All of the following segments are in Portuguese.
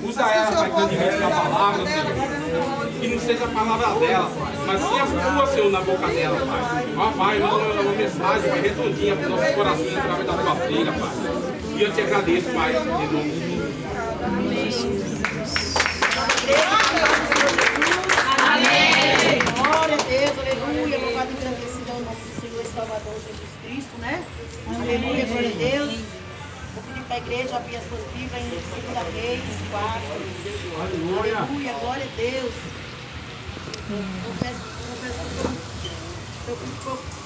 Usa ela para que divide a palavra, Senhor. Que não seja a palavra dela, Pai, mas sim a tua, Senhor, na boca dela, Pai. Ó, Pai, manda uma mensagem, Pai, redondinha para os nossos corações através da tua filha, Pai. E eu te agradeço, Pai, em nome de Jesus. Amém. Glória a Deus, aleluia. Louvado e agradecido ao nome do Senhor e Salvador Jesus Cristo, né? Aleluia, glória a Deus. Vou pedir para a igreja abrir as suas Bíblias em 2 Reis 4. Aleluia, glória a Deus.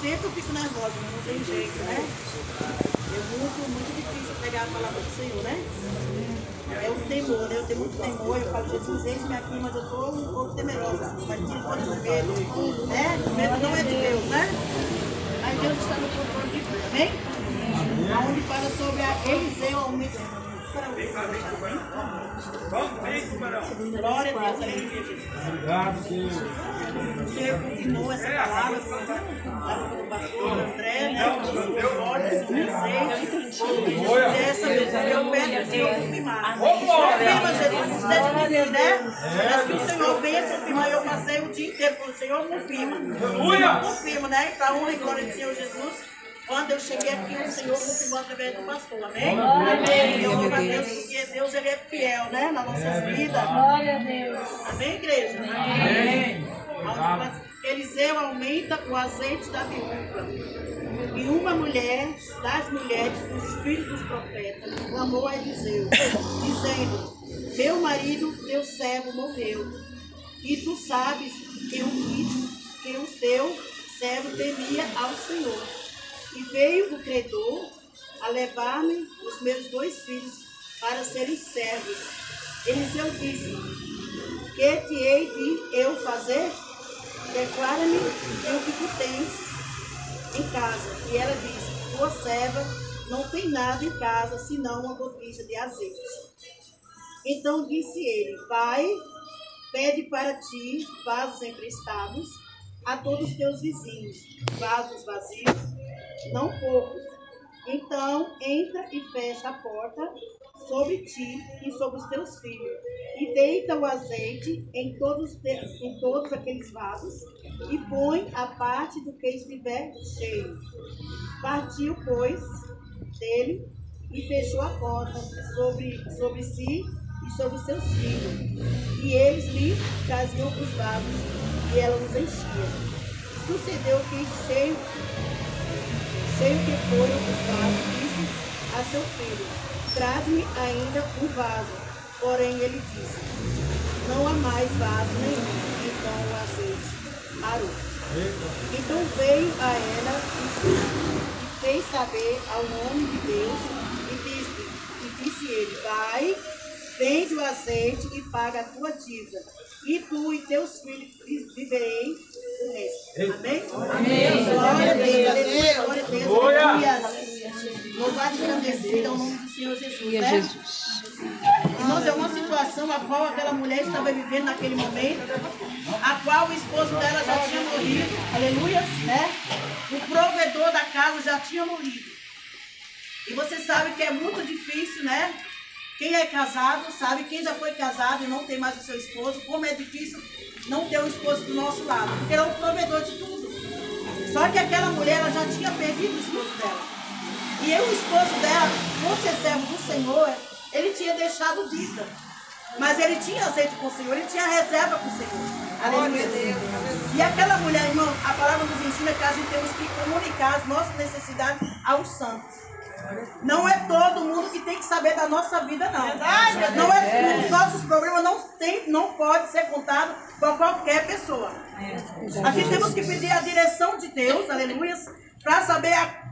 Sempre eu fico nervosa, mas não tem jeito, né? É muito difícil pegar a palavra do Senhor, né? É o temor, né? Eu tenho muito temor. Eu falo, Jesus, eis-me aqui, mas eu estou um pouco temerosa. Mas tira todo esse medo, né? O medo não é de Deus, né? Aí Deus está no controle de tudo, amém? Aonde fala sobre a Eliseu ao mesmo. Glória a Deus, aleluia, Jesus. Obrigado, Senhor. Você confirmou essa palavra pelo pastor André, né? Glória, Senhor, essa mesmo, eu peço que o Senhor confirmar. Confirma, Jesus, não esteja aqui, né? Mas que o Senhor venha confirmar. Eu passei o dia inteiro com o Senhor, confirma. O Senhor confirma, né? Para a honra e glória do Senhor Jesus. Quando eu cheguei aqui, o Senhor confirmou através do pastor, amém? Amém. Eu louvo a Deus, porque Deus ele é fiel, né? Nas nossas vidas. Glória a Deus. Amém, igreja? Amém. Eliseu aumenta o azeite da viúva. E uma mulher, das mulheres dos filhos dos profetas, clamou a Eliseu, dizendo: meu marido, teu servo, morreu. E tu sabes que o teu servo temia ao Senhor. E veio o credor a levar-me os meus 2 filhos para serem servos. Eliseu disse: que te hei de eu fazer? Declara-me o que tu tens em casa. E ela disse: tua serva não tem nada em casa, senão uma botija de azeite. Então disse ele: vai, pede para ti vasos emprestados a todos os teus vizinhos, vasos vazios, não poucos. Então entra e fecha a porta sobre ti e sobre os teus filhos, e deita o azeite em todos aqueles vasos, e põe a parte do que estiver cheio. Partiu, pois, dele, e fechou a porta sobre si e sobre os seus filhos, e eles lhe traziam os vasos, e ela os enchia. Sucedeu que cheio que foram os vasos, disse a seu filho: traz-me ainda um vaso. Porém ele disse: não há mais vaso nenhum. Então o azeite parou. Então veio a ela e fez saber ao homem de Deus, e disse ele: vai, vende o azeite e paga a tua dívida, e tu e teus filhos viverei o resto. Amém? Amém. Glória a Deus, aleluia, glória a Deus, aleluia. Louvado e agradecido ao nome do Senhor Jesus, né? Irmãos, é uma situação a qual aquela mulher estava vivendo naquele momento, a qual o esposo dela já tinha morrido, aleluia, né? O provedor da casa já tinha morrido. E você sabe que é muito difícil, né? Quem é casado sabe, quem já foi casado e não tem mais o seu esposo, como é difícil não ter um esposo do nosso lado, porque ele é o provedor de tudo. Só que aquela mulher, ela já tinha perdido o esposo dela. E o esposo dela, por ser servo do Senhor, ele tinha deixado dívida. Mas ele tinha azeite com o Senhor, ele tinha reserva com o Senhor. Aleluia. E aquela mulher, irmão, a palavra nos ensina que a gente temos que comunicar as nossas necessidades aos santos. Não é todo mundo que tem que saber da nossa vida, não. Não é, os nossos problemas não podem ser contados por qualquer pessoa. A gente temos que pedir a direção de Deus, aleluia, para saber a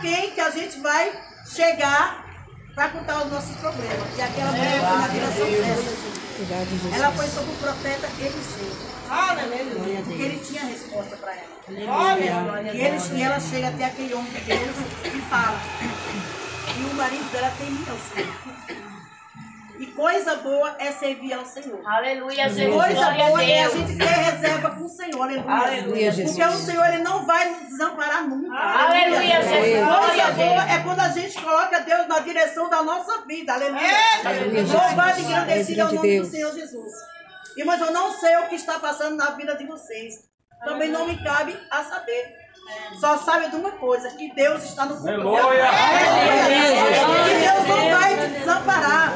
quem que a gente vai chegar para contar os nossos problemas. E aquela mulher foi na direção certa. Ela foi sobre o profeta Eliseu. Aleluia. Porque ele tinha resposta para ela. E ela chega até aquele homem de Deus e fala. E o marido dela temia o Senhor. E Coisa boa é servir ao Senhor. Aleluia, Jesus. Coisa Glória boa a é a Deus. gente ter reserva com o Senhor. Aleluia. Aleluia, Jesus. Porque o Senhor ele não vai nos desamparar nunca. Aleluia, Jesus. Glória Coisa a boa Deus. é quando a gente coloca Deus na direção da nossa vida. Aleluia. Aleluia, Louvado e engrandecido é o nome Deus. do Senhor Jesus. Irmãos, eu não sei o que está passando na vida de vocês. Também não me cabe a saber. Só sabe de uma coisa, que Deus está no controle. Que Deus não vai te desamparar.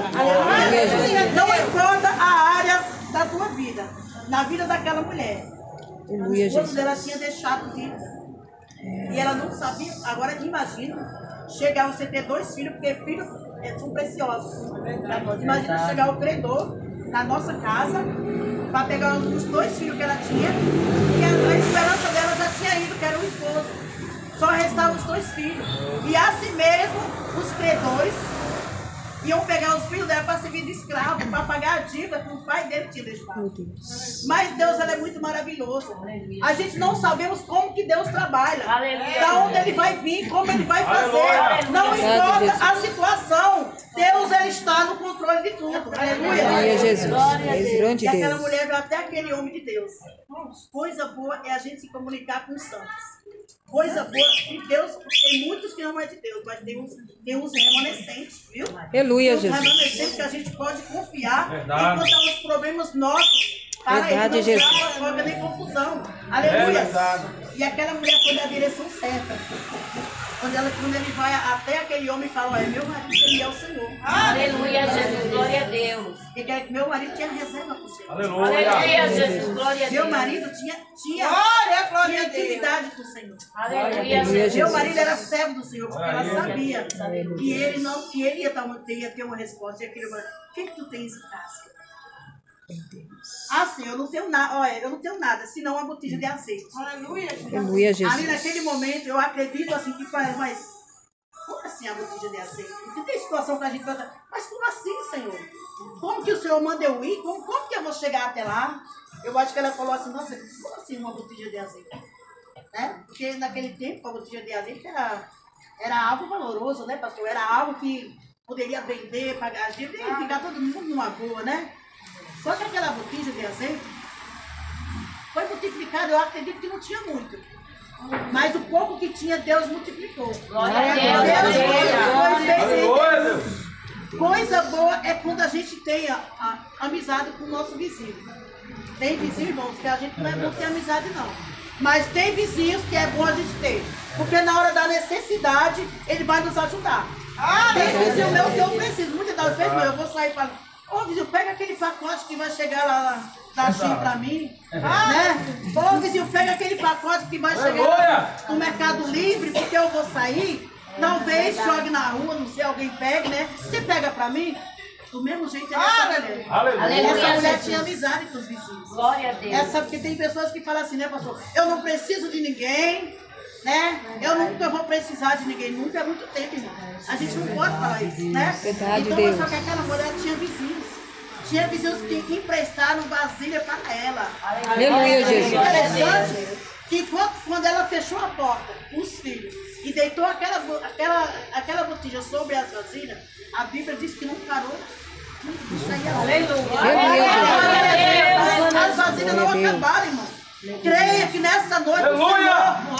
Não importa a área da tua vida, na vida daquela mulher. O esposo dela tinha deixado de. E ela não sabia. Agora imagina chegar você ter 2 filhos, porque filhos são preciosos. Imagina chegar o credor na nossa casa para pegar os 2 filhos que ela tinha, e a esperança dela já tinha ido, que era o esposo. Só restavam os 2 filhos. E assim mesmo, os credores iam pegar os filhos dela para servir de escravo, para pagar a dívida que o pai dele tinha deixado. Mas Deus ele é muito maravilhoso. A gente não sabemos como que Deus trabalha, da onde ele vai vir, como ele vai fazer. Não importa a situação, Deus ele está no controle de tudo. Aleluia. Jesus. E aquela mulher veio até aquele homem de Deus. Coisa boa é a gente se comunicar com os santos. Coisa boa de Deus, tem muitos que não é de Deus, mas tem uns remanescentes, viu? Aleluia, tem uns Jesus. remanescentes que a gente pode confiar e contar os problemas nossos para Verdade, ele, não Jesus. gerar fofoca nem confusão. Aleluia. E aquela mulher foi na direção certa. Quando ele vai até aquele homem e fala, olha, meu marido ele é o Senhor. Aleluia, Jesus. Glória a Deus. E que meu marido tinha reserva com o Senhor. Aleluia, Jesus. Glória a Deus. Meu marido tinha intimidade com o Senhor. Aleluia, Jesus. Meu marido era servo do Senhor, porque ela sabia que ele ia ter uma resposta. E aquele homem, o que tu tens em casa? Ah, sim, eu não tenho nada. Olha, eu não tenho nada, senão uma botija de azeite. Aleluia, Jesus. Ali naquele momento, eu acredito assim que faz, mas como assim a botija de azeite? Porque tem situação que a gente vai falar, mas como assim, Senhor? Como que o Senhor manda eu ir? Como que eu vou chegar até lá? Eu acho que ela falou assim, nossa, como assim uma botija de azeite? Né? Porque naquele tempo a botija de azeite era algo valoroso, né, pastor? Era algo que poderia vender, pagar as dívidas e ficar todo mundo numa boa, né? Só que aquela botija de azeite foi multiplicada, eu acredito que não tinha muito. Mas o pouco que tinha, Deus multiplicou. Glória a Deus. Coisa boa é quando a gente tem a amizade com o nosso vizinho. Tem vizinhos, irmãos, que a gente não é bom ter amizade, não. Mas tem vizinhos que é bom a gente ter. Porque na hora da necessidade, ele vai nos ajudar. Tem vizinho meu que eu preciso. Muitas das vezes, eu vou sair para... Ô, vizinho, pega aquele pacote que vai chegar lá da China pra mim, né? Ô, vizinho, pega aquele pacote que vai chegar no Mercado Livre, porque eu vou sair. Talvez jogue na rua, não sei, alguém pegue, né? Você pega pra mim? Do mesmo jeito é essa mulher. Essa mulher tinha amizade com os vizinhos. Glória a Deus. Porque tem pessoas que falam assim, né, pastor? Eu não preciso de ninguém, né? Eu nunca vou precisar de ninguém, nunca é muito tempo, irmão. A gente não pode falar isso, né? Verdade, então, Deus. só que aquela mulher tinha vizinhos. Tinha vizinhos que emprestaram vasilha para ela. Aleluia, Jesus. Interessante que quando ela fechou a porta, os filhos, e deitou aquela botija sobre as vasilhas, a Bíblia diz que não parou. Isso aí é as vasilhas não acabaram, irmão. Creia que nessa noite o Senhor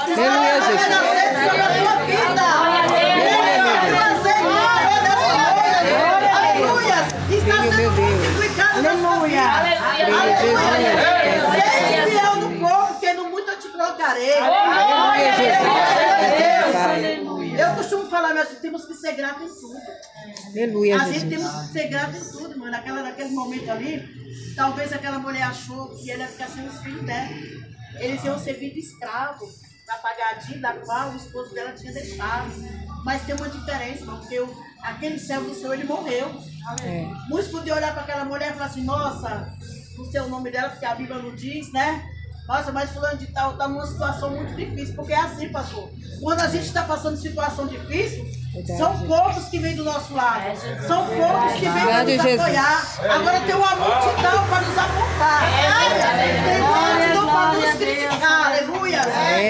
está renascendo sobre a tua vida. Aleluia. Está sendo multiplicado na sua vida. Aleluia. Seja fiel no pouco, que no muito eu te colocarei. Eu costumo falar, mas temos que ser gratos em tudo. Aleluia, A gente Jesus. temos que ser grato em tudo, irmão. Naquele momento ali, talvez aquela mulher achou que ele ia ficar sem os filhos dela. Eles iam servir de escravo para pagar a dívida da qual o esposo dela tinha deixado. Mas tem uma diferença, irmão, porque aquele servo do Senhor, ele morreu. Muitos podiam olhar para aquela mulher e falar assim, nossa, não sei o nome dela, porque a Bíblia não diz, né? Nossa, mas fulano de tal está numa situação muito difícil, porque é assim, pastor. Quando a gente está passando situação difícil, são poucos que vêm do nosso lado. São poucos que vêm para nos apoiar. Agora tem uma multidão para nos apontar. Tem uma multidão para nos criticar. Aleluia.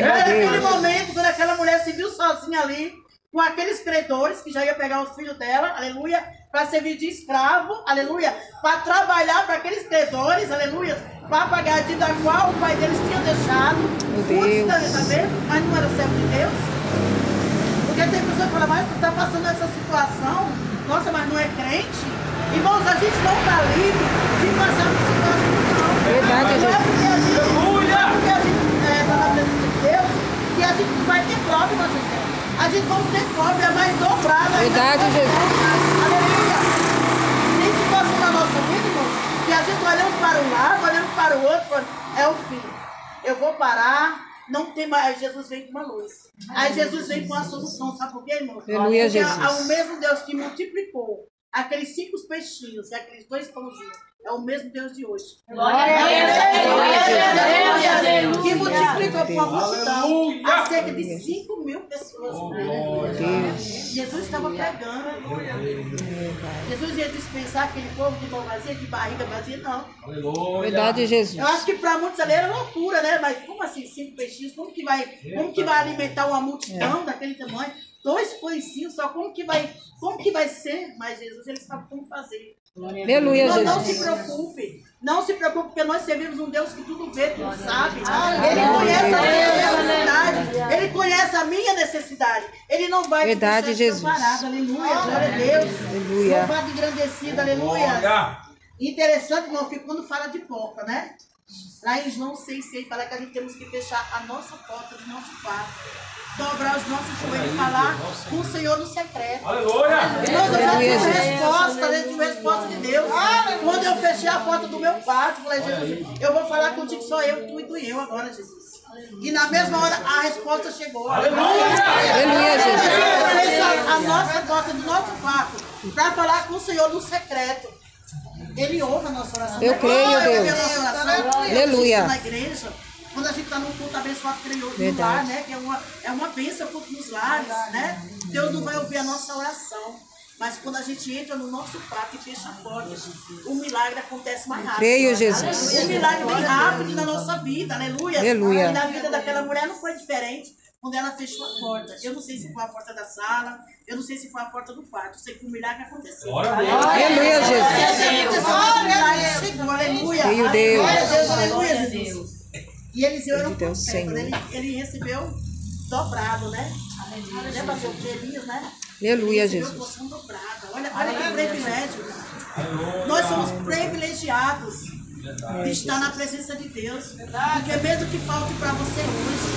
Naquele momento, quando aquela mulher se viu sozinha ali, com aqueles credores que já iam pegar os filhos dela, aleluia, para servir de escravo, aleluia, para trabalhar para aqueles credores, aleluia, para pagar a dívida a qual o pai deles tinha deixado. Meu Deus. Mas não era servo de Deus. Porque tem pessoas que falam, mas tu está passando essa situação, nossa, mas não é crente? Irmãos, a gente não está livre de passar por situação, não. Verdade, Não é Jesus. porque a gente está na presença de Deus que a gente vai ter prova, mas a gente vai ter prova, mais dobrada. Verdade, Jesus. Aleluia. Nem se fosse na nossa vida, irmão, que a gente olhando para um lado, olhando para o outro, falando, é o fim. Eu vou parar, não tem mais. Jesus vem com uma luz. Aí Jesus vem com a solução, sabe por quê, irmão? Aleluia, Porque Jesus. é o mesmo Deus que multiplicou aqueles 5 peixinhos e aqueles 2 pãozinhos. É o mesmo Deus de hoje. Que multiplicou com a multidão a cerca de 5.000 pessoas. Jesus estava pregando. Jesus ia dispensar aquele povo de mão vazia, de barriga vazia, não. Verdade, Jesus. Eu acho que para muitos ali era loucura, né? Mas como assim, 5 peixinhos? Como que vai alimentar uma multidão daquele tamanho? 2 pãezinhos só, como que vai ser? Mas Jesus, ele sabe como fazer. Aleluia, Não Jesus. se preocupe. Não se preocupe, porque nós servimos um Deus que tudo vê, tudo sabe. Ele conhece a minha necessidade. Ele conhece a minha necessidade. Ele não vai Verdade, te Jesus. desamparado. Aleluia, glória a Deus. Aleluia. Louvado e engrandecido, aleluia. Interessante, irmão, que quando fala de porta, né? Lá em João 6,6 fala que a gente temos que fechar a nossa porta do nosso quarto. Dobrar os nossos joelhos e falar com o Senhor no secreto. Aleluia! Nós já tive resposta, né? Tive resposta de Deus. Quando eu fechei a porta do meu quarto, falei, Jesus, eu vou falar contigo, só eu, tu e tu e eu agora, Jesus. E na mesma hora a resposta chegou. Aleluia! Aleluia, Jesus. Eu fechei a nossa porta do nosso quarto para falar com o Senhor no secreto. Ele ouve a nossa oração. Eu creio, Ele ouve Deus. a nossa oração. Aleluia. Na igreja. Quando a gente está num culto abençoado, creio no Verdade. lar, né? Que é uma bênção nos lares, né? Deus não vai ouvir a nossa oração. Mas quando a gente entra no nosso quarto e fecha a porta, o milagre acontece mais rápido. Creio, Jesus. O milagre vem rápido na nossa vida, aleluia. Aleluia. E na vida daquela mulher não foi diferente quando ela fechou a porta. Eu não sei se foi a porta da sala, eu não sei se foi a porta do quarto. Eu sei que o milagre aconteceu. Glória a Deus. Aleluia, Jesus. O milagre chegou, aleluia. Creio, Deus. Glória a Deus, aleluia, Jesus. E Eliseu era um Deus, profeta, Senhor. ele recebeu dobrado, né? Lembra do Elias, né? Aleluia, Ele recebeu Jesus. porção dobrada. Olha que privilégio. Nós somos privilegiados de estar na presença de Deus. Porque mesmo que falte para você hoje,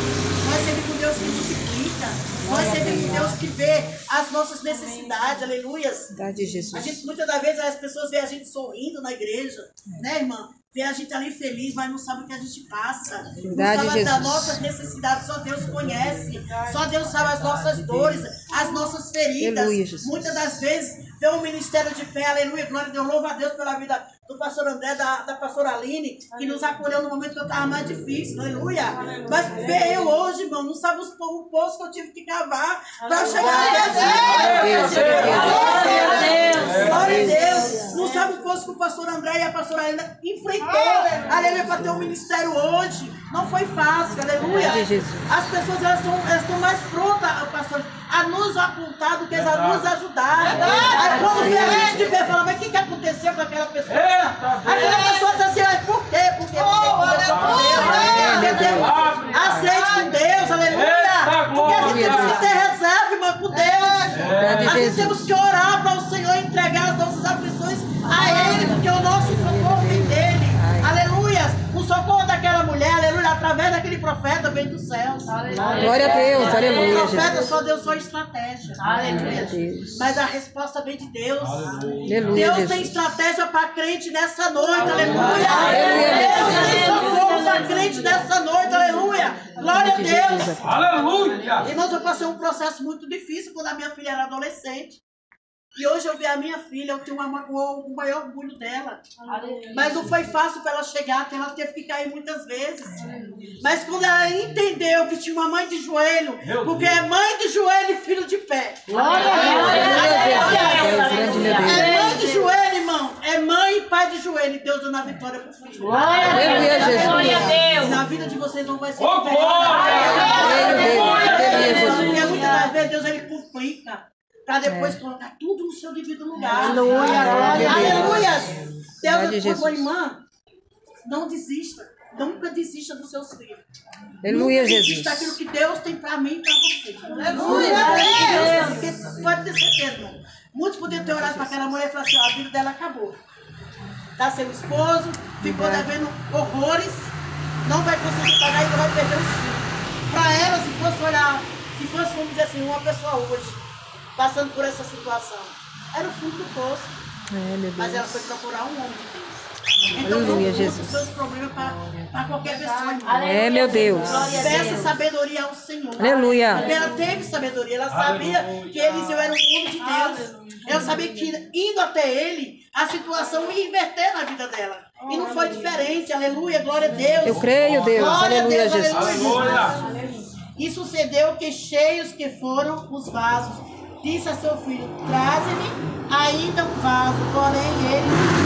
nós servimos um Deus que multiplica. Nós servimos um Deus que vê as nossas necessidades, aleluias. Verdade, A Jesus. gente, muitas das vezes, as pessoas veem a gente sorrindo na igreja, né, irmã? Vê a gente ali feliz, mas não sabe o que a gente passa. Verdade, não sabe das Jesus. nossas necessidades, só Deus conhece. Só Deus sabe as nossas dores, as nossas feridas. Aleluia, Jesus. Muitas das vezes, vê um ministério de fé, aleluia, glória a Deus, louva a Deus pela vida do pastor André, da pastora Aline, que nos acolheu no momento que eu estava mais difícil, aleluia. Mas vê eu hoje, irmão, não sabe o poço que eu tive que cavar para chegar até glória a Deus. Não sabe o poço que o pastor André e a pastora Aline enfrentou, aleluia, para ter um ministério hoje. Não foi fácil, aleluia. Verdade, Jesus. As pessoas elas estão mais prontas, pastor, a nos apontar do que a nos ajudar. Aí quando vê a gente vê, fala, mas o que aconteceu com aquela pessoa? Aquela pessoa diz assim, mas por quê? Por quê? Aceite com Deus, aleluia. Porque a gente temos que ter reserva, irmão, com Deus. A gente temos que orar para o Senhor entregar as nossas aflições a Ele, porque o nosso socorro vem dele. Aleluia. O socorro daquela mulher, aleluia, através daquele profeta vem dos céus. Glória a Deus. O Aleluia, profeta Jesus. só deu só estratégia. Aleluia. Mas a resposta vem de Deus. Aleluia, Deus tem Jesus. estratégia para crente nessa noite. Aleluia. Aleluia. Deus tem socorro para crente nessa noite. Aleluia. Glória a Deus. Aleluia! Irmãos, eu passei um processo muito difícil quando a minha filha era adolescente. E hoje eu vi a minha filha, eu tenho o maior orgulho dela. Mas não foi fácil para ela chegar, ela teve que cair muitas vezes. Mas quando ela entendeu que tinha uma mãe de joelho, porque é mãe de joelho e filho de pé. Glória a Deus. Grande meu Deus. É mãe de joelho, irmão. É mãe e pai de ajoelhe, Deus dando a vitória para o filho. Aleluia, Jesus. Glória a Deus. Na vida de vocês não vai ser Ô, diferente. Aleluia, Jesus. Porque muitas das vezes Deus ele complica para depois colocar tudo no seu devido lugar. Aleluia, glória a Deus. Aleluia. Glória a Deus, Jesus. sua irmã, não desista. Nunca desista dos seus filhos. Aleluia, Nunca Jesus. desista daquilo que Deus tem para mim e para você. Aleluia. Porque pode ter certeza, irmão. Muitos podiam ter orado para aquela mulher e falar assim, ó, a vida dela acabou. Tá seu esposo, ficou devendo horrores, não vai conseguir pagar e vai perder os filhos. Para ela, se fosse olhar, se fosse, vamos dizer assim, uma pessoa hoje, passando por essa situação, era o fundo do poço. Mas ela foi procurar um homem de Deus. Então não Aleluia, conta os Jesus. seus problemas para qualquer pessoa, irmão. É, meu Deus. Peça sabedoria ao Senhor. Aleluia. Porque ela teve sabedoria, ela sabia que Eliseu era um homem de Deus. Ela sabia que indo até ele, a situação ia inverter na vida dela. E não foi diferente, aleluia, glória a Deus. Eu creio, Deus. Glória a Aleluia, Deus, Jesus. aleluia. E sucedeu que cheios que foram os vasos, disse a seu filho, traze-me ainda um vaso, porém ele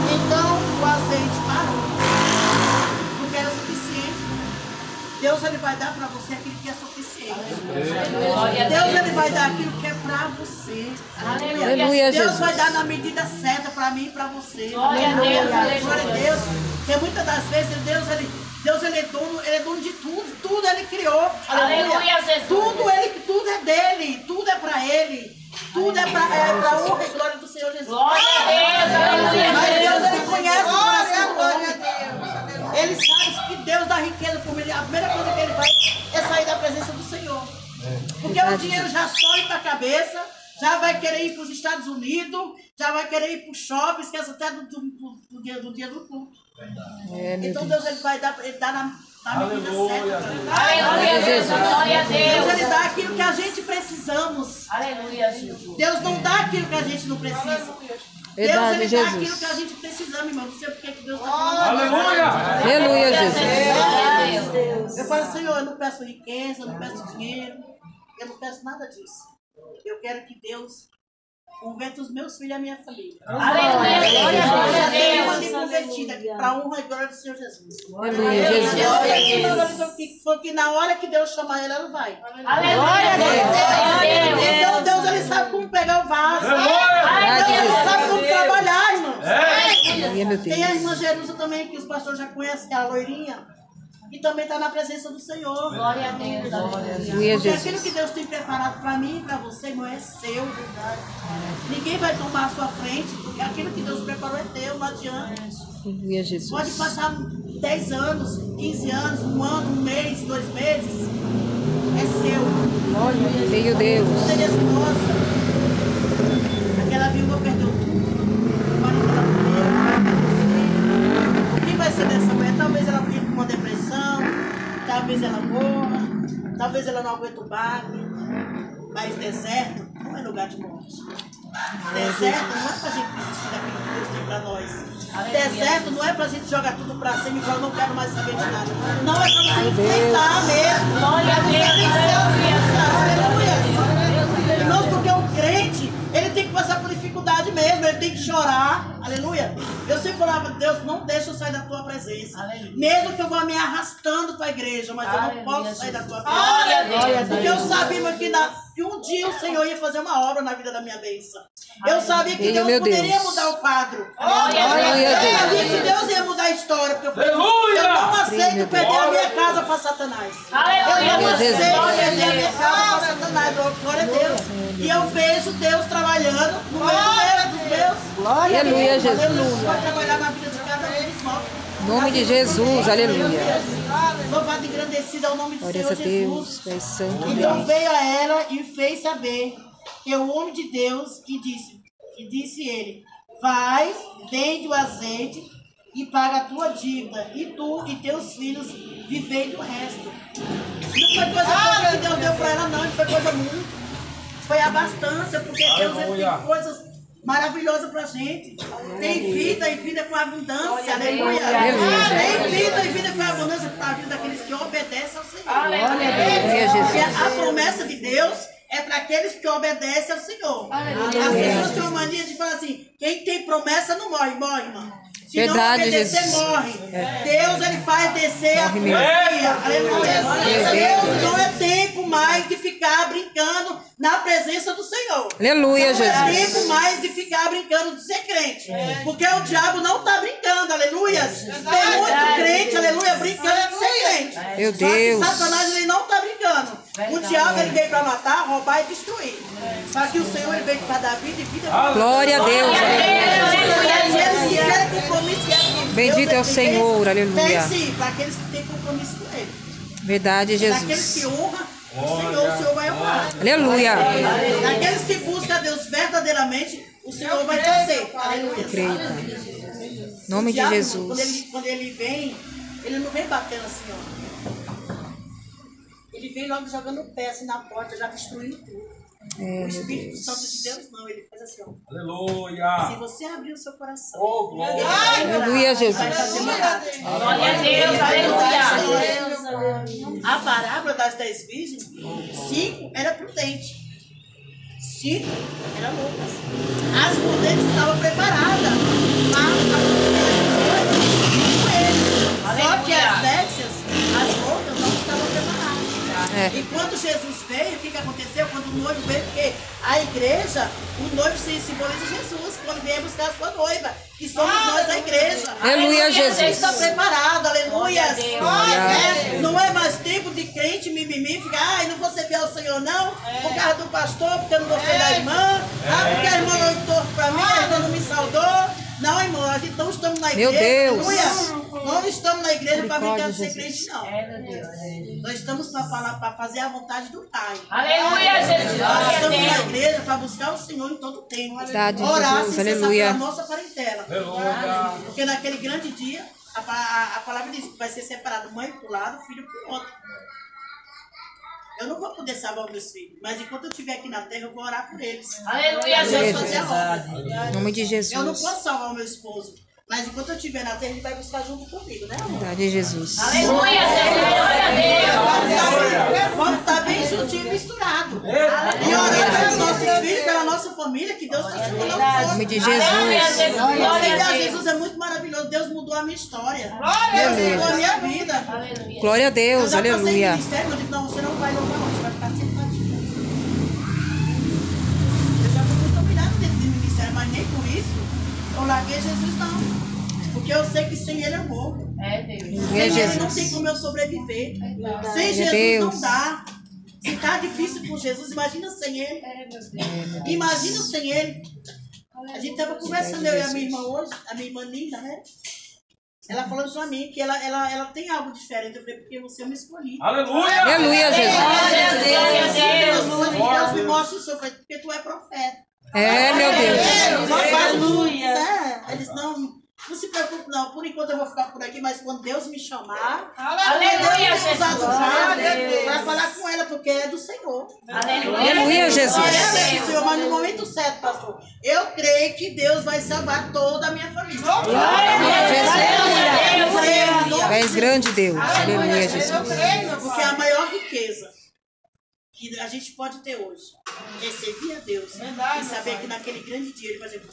então o azeite parou, porque era suficiente. Deus ele vai dar para você aquilo que é suficiente. Deus ele vai dar aquilo que é para você. Aleluia, Deus Jesus. vai dar na medida certa para mim e para você. Glória a Deus, Glória a Deus. Porque muitas das vezes Deus ele é dono de tudo. Tudo ele criou. Aleluia, Jesus. Tudo é dele. Tudo é para ele. Tudo é para honra e glória do Senhor Jesus. Glória a Deus. Aleluia. Mas Deus ele conhece o coração do homem. Ele sabe que Deus dá riqueza por ele. A primeira coisa que ele vai é sair da presença do Senhor. Porque o dinheiro já sobe para a cabeça, já vai querer ir para os Estados Unidos, já vai querer ir para o shopping, esquece até do dia do culto. Então Deus ele vai dar, ele dá na medida certa. Aleluia, Jesus. Glória a Deus Deus. ele dá aquilo que a gente precisamos. Aleluia, Jesus. Deus não dá aquilo que a gente não precisa. Deus Verdade, ele dá aquilo Jesus. que a gente precisamos, irmão. Não sei porque que Deus está falando. Aleluia! Aleluia, Jesus. Eu falo, Senhor, eu não peço riqueza, eu não peço dinheiro, eu não peço nada disso. Eu quero que Deus converta os meus filhos e a minha família. Aleluia, glória a Tenho uma Deus. ali convertida para a honra e glória do Senhor Jesus. Aleluia, Jesus. Foi que na hora que Deus chamar ela, ela vai. Aleluia, Deus. Então Deus ele sabe como pegar o vaso. Ai, Deus ele Deus. sabe como trabalhar, irmão. Aleluia, meu Tem a Deus. irmã Jerusa também, que os pastores já conhecem, que é a loirinha. E também está na presença do Senhor. Glória a Deus. Aleluia, Porque aquilo que Jesus. Deus tem preparado para mim e para você, irmão, é seu. Ninguém vai tomar a sua frente, porque aquilo que Deus preparou é teu, não adianta. Aleluia, Pode Jesus. passar 10 anos, 15 anos, um ano, um mês, 2 meses. É seu. Meu Deus. Você resposta. Aquela viúva perdeu tudo. Agora ela o que vai ser dessa mulher? Talvez ela fique com uma depressão, talvez ela morra, talvez ela não aguente o baque. Mas deserto não é lugar de morte. Deserto não é pra gente desistir daquilo que Deus tem pra nós. Deserto não é pra gente jogar tudo pra cima e falar, não quero mais saber de nada. Não é pra você enfrentar mesmo. Glória a Deus. Aleluia. Irmãos, porque o crente, ele tem que passar por dificuldade mesmo, ele tem que chorar. Aleluia. Eu sempre falava, Deus, não deixa eu sair da tua presença. Aleluia. Mesmo que eu vá me arrastando para a igreja, mas eu não posso sair da tua presença. Glória a Deus. Porque eu sabia que um dia o Senhor ia fazer uma obra na vida da minha bênção. Eu sabia que Deus Meu poderia Deus. mudar o quadro. Glória a Aleluia, Eu Deus. sabia Jesus. que Deus ia mudar a história. Porque eu falei, Aleluia! eu não aceito Meu perder a Deus. minha casa para Satanás. Aleluia, Eu não Jesus. aceito Glória a perder a minha Deus. casa para Satanás. Glória a Deus. E eu vejo Deus trabalhando no meio dos meus. Aleluia, Aleluia. Jesus. Vai trabalhar na vida de cada um de nós. Em nome de Jesus, aleluia. Louvado e engrandecido é o nome do Glória Senhor a Deus, Jesus. Pai Santo. Então veio a ela e fez saber que o homem de Deus e disse ele, vai, vende o azeite e paga a tua dívida, e tu e teus filhos vivei do resto. Não foi coisa pouca que Deus deu para ela, não, foi coisa muito. Foi abastança, porque Deus ele tem coisas maravilhosas pra gente. Tem vida e vida com abundância. Aleluia. Tem vida e vida com abundância para a vida daqueles que obedecem ao Senhor. Aleluia, Jesus. Porque a promessa de Deus é para aqueles que obedecem ao Senhor. As pessoas têm uma mania de falar assim, quem tem promessa não morre, morre, irmão. Se Verdade, não obedecer, Jesus. morre. Deus, ele faz descer a Morre profecia. Aleluia. Deus. Deus não é tempo mais de ficar brincando na presença do Senhor. Aleluia, Não é Jesus. tempo mais de ficar brincando de ser crente. Porque o diabo não está brincando, aleluia. Tem muito crente, aleluia, brincando de ser crente. Meu Só Deus. que Satanás, ele não está brincando. O diabo, ele veio para matar, roubar e destruir. Só que o Senhor, ele veio para dar vida e vida. Glória a Deus. Aqueles que querem compromisso com Bendito é o Senhor, aleluia. Tem sim, para aqueles que têm compromisso com Ele. Verdade, Para aqueles que Jesus. honram o Senhor vai honrar. Aleluia. Daqueles que buscam a Deus verdadeiramente, o Senhor vai trazer. Aleluia. Creio, Pai. Em nome de Quando Jesus. ele vem, ele não vem batendo assim, ó. Ele vem logo jogando o pé assim na porta, já destruindo tudo. É, O meu Espírito Deus. Santo de Deus não, ele faz assim, ó. Aleluia. Se você abrir o seu coração, Aleluia, Jesus. vai fazer morada. Glória a Deus, aleluia. A parábola das 10 virgens, 5 era prudente, 5 eram loucas. As prudentes estavam preparadas com ele. Só que as nécias, as loucas, não estavam preparadas. É. E quando Jesus veio, o que aconteceu? Quando o noivo veio, porque a igreja, o noivo simboliza Jesus, quando vier buscar a sua noiva, que somos nós a igreja. Aleluia, Você Jesus. está preparado, aleluia. Glória. Não é mais tempo de crente mimimi, ficar, ai, não vou servir ao Senhor não, por causa do pastor, porque eu não gostei da irmã, porque a irmã não torce para mim, a irmã não me saudou. Não, irmão, a gente não estamos na igreja. Meu Deus. Aleluia. Não estamos na igreja para brincar de ser Jesus. crente, não. Nós estamos para falar, para fazer a vontade do Pai. Aleluia, Jesus. Nós Glória a estamos na Deus. igreja para buscar o Senhor em todo o tempo. Verdade, Orar Jesus. sem cessar Aleluia. pela nossa parentela. Porque naquele grande dia, a palavra diz que vai ser separado mãe para um lado, filho para o outro. Eu não vou poder salvar os meus filhos, mas enquanto eu estiver aqui na terra, eu vou orar por eles. Aleluia, Eu vou Jesus. fazer a obra. Em nome de Eu não Jesus. posso salvar o meu esposo, mas enquanto eu estiver na terra, ele vai buscar junto comigo, né, amor? Verdade, Jesus. Aleluia, Jesus. Glória a Deus. Vamos estar bem juntinho e misturado. E orando pelos nossos filhos, pela nossa família, que Deus está chamando Em a nome de Aleluia, Jesus. Jesus. Glória a Deus. Jesus é muito maravilhoso. Deus mudou a minha história. Aleluia. Deus mudou a minha vida. Glória a Eu Deus. já passei no Aleluia. ministério, eu digo, não, você não vai louvar, não, você vai ficar sentadinho. Eu já fui muito humilhada dentro do ministério, mas nem por isso eu larguei Jesus, não. Porque eu sei que sem Ele eu morro. É, Deus. Sem Glória a Ele não Jesus. tem como eu sobreviver. Sem Meu Jesus Deus. não dá. Se tá difícil com Jesus, imagina sem Ele. Imagina sem Ele. A gente estava conversando, eu e a minha irmã hoje, a minha irmã linda, né? Ela falando pra mim que ela tem algo diferente. Eu falei, porque você me escolhi. Aleluia. Aleluia, Jesus. Glória a Deus. Deus me mostra o Senhor, porque tu é profeta. É, meu Deus. Aleluia. Eles não se preocupe não, por enquanto eu vou ficar por aqui, mas quando Deus me chamar, Aleluia, Deus me usar do Jesus. para falar com ela, porque é do Senhor. Aleluia, Jesus. É do Senhor, mas no momento certo, pastor, eu creio que Deus vai salvar toda a minha família. Tu és grande, Deus. Aleluia, Jesus. Porque a maior riqueza que a gente pode ter hoje é servir a Deus e saber que naquele grande dia Ele vai dizer,